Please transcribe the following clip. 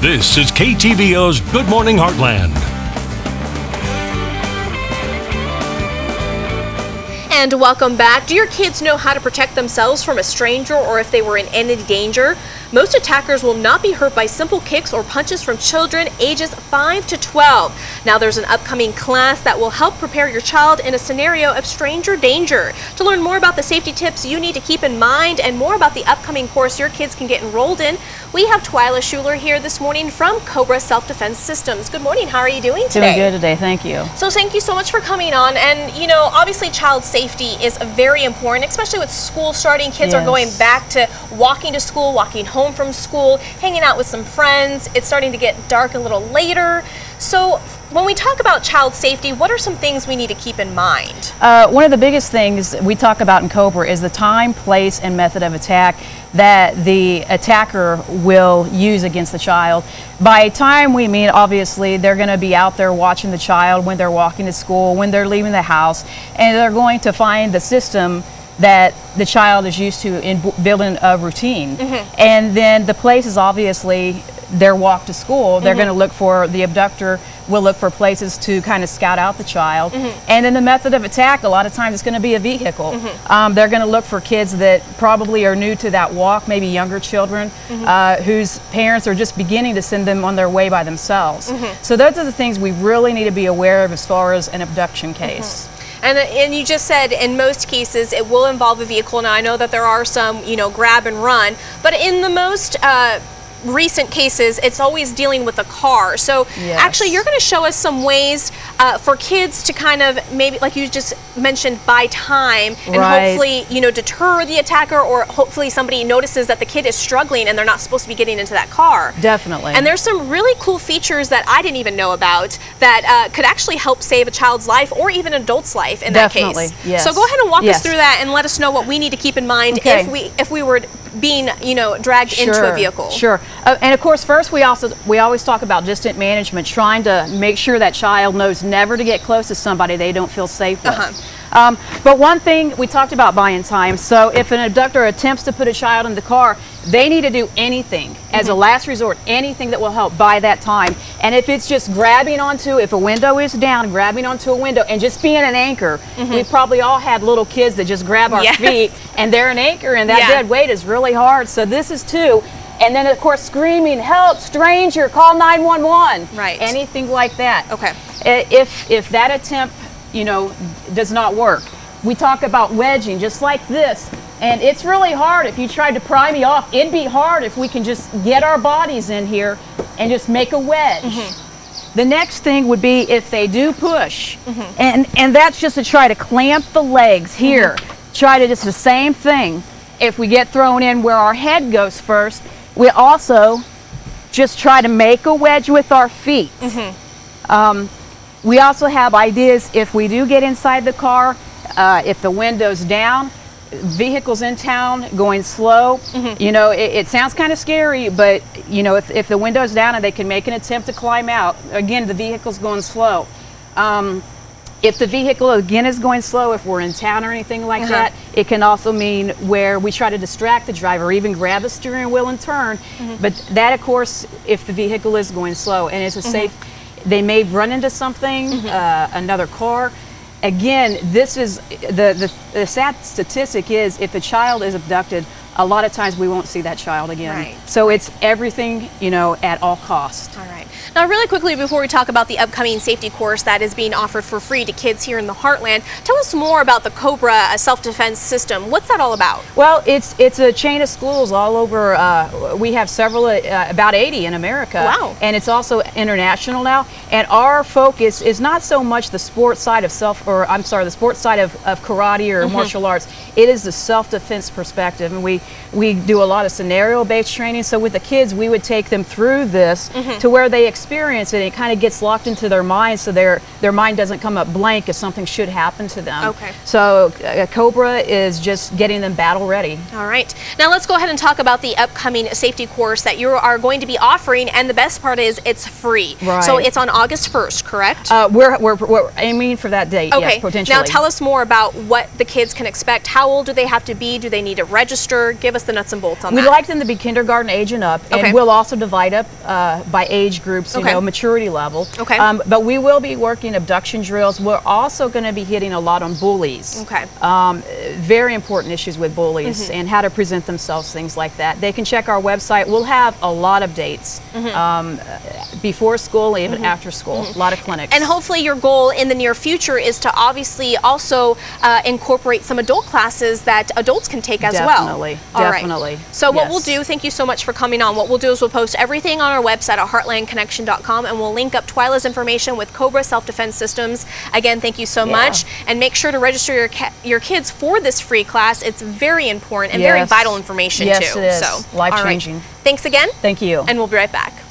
This is KTVO's Good Morning Heartland. And welcome back. Do your kids know how to protect themselves from a stranger or if they were in any danger? Most attackers will not be hurt by simple kicks or punches from children ages 5 to 12. Now there's an upcoming class that will help prepare your child in a scenario of stranger danger. To learn more about the safety tips you need to keep in mind and more about the upcoming course your kids can get enrolled in, we have Twyla Schuler here this morning from C.O.B.R.A Self-Defense Systems. Good morning. How are you doing today? Doing good today. Thank you. So thank you so much for coming on. And you know, obviously child safety is very important, especially with school starting. Kids are going back to walking to school, walking home from school, hanging out with some friends. It's starting to get dark a little later. So when we talk about child safety, what are some things we need to keep in mind? One of the biggest things we talk about in C.O.B.R.A is the time, place, and method of attack that the attacker will use against the child. By time, we mean obviously they're going to be out there watching the child when they're walking to school, when they're leaving the house, and they're going to find the system that the child is used to in building a routine. And then the place is obviously their walk to school. They're going to look for, the abductor will look for places to kind of scout out the child. And then the method of attack, a lot of times it's going to be a vehicle. They're going to look for kids that probably are new to that walk, maybe younger children whose parents are just beginning to send them on their way by themselves. So those are the things we really need to be aware of as far as an abduction case. And you just said in most cases it will involve a vehicle. Now I know that there are some, you know, grab and run, but in the most recent cases, it's always dealing with a car. So actually you're going to show us some ways for kids to kind of maybe, like you just mentioned, buy time and hopefully, you know, deter the attacker, or hopefully somebody notices that the kid is struggling and they're not supposed to be getting into that car. Definitely. And there's some really cool features that I didn't even know about that could actually help save a child's life or even an adult's life in that case. Yes. So go ahead and walk us through that and let us know what we need to keep in mind if we were being, you know, dragged into a vehicle. And of course, first we always talk about distant management, trying to make sure that child knows never to get close to somebody they don't feel safe with. But one thing, we talked about buying time. So if an abductor attempts to put a child in the car, they need to do anything as a last resort, anything that will help buy that time. And if it's just grabbing onto, if a window is down, grabbing onto a window and just being an anchor. We've probably all had little kids that just grab our feet and they're an anchor, and that dead weight is really hard. So this is too. And then of course screaming, help, stranger, call 911. Anything like that. If that attempt, you know, does not work, we talk about wedging, just like this. And it's really hard. If you tried to pry me off, it'd be hard if we can just get our bodies in here and just make a wedge. The next thing would be if they do push, and that's just to try to clamp the legs here. Try to just the same thing. If we get thrown in where our head goes first, we also just try to make a wedge with our feet. We also have ideas if we do get inside the car, if the window's down, vehicles in town going slow, you know, it sounds kind of scary, but you know, if the window's down and they can make an attempt to climb out, again, the vehicle's going slow. If the vehicle again is going slow, if we're in town or anything like that, it can also mean where we try to distract the driver, or even grab the steering wheel and turn. But that, of course, if the vehicle is going slow and it's a safe, they may run into something, another car. Again, this is the sad statistic is if the child is abducted, a lot of times we won't see that child again. So it's everything, you know, at all costs. All right. Now, really quickly, before we talk about the upcoming safety course that is being offered for free to kids here in the Heartland, tell us more about the C.O.B.R.A self-defense system. What's that all about? Well, it's a chain of schools all over. We have several, about 80 in America. Wow. And it's also international now. And our focus is not so much the sports side of the sports side of karate or martial arts. It is the self-defense perspective, and we do a lot of scenario-based training. So with the kids, we would take them through this to where they experience, and it kind of gets locked into their mind, so their mind doesn't come up blank if something should happen to them. Okay. So C.O.B.R.A is just getting them battle ready. All right. Now let's go ahead and talk about the upcoming safety course that you are going to be offering, and the best part is it's free. Right. So it's on August 1st, correct? We're aiming for that date, okay. yes, potentially. Now tell us more about what the kids can expect. How old do they have to be? Do they need to register? Give us the nuts and bolts on that. We'd like them to be kindergarten age and up, and we'll also divide up by age groups, you know, maturity level. Okay. But we will be working abduction drills. We're also going to be hitting a lot on bullies. Okay. Very important issues with bullies and how to present themselves, things like that. They can check our website. We'll have a lot of dates before school, even after school. A lot of clinics. And hopefully your goal in the near future is to obviously also incorporate some adult classes that adults can take as well. Definitely. Right. So what we'll do, thank you so much for coming on. What we'll do is we'll post everything on our website at heartlandconnection.com, and we'll link up Twyla's information with C.O.B.R.A Self-Defense Systems. Again, thank you so much, and make sure to register your kids for this free class. It's very important and very vital information too. Yes, it is. So, life-changing. Thanks again. Thank you. And we'll be right back.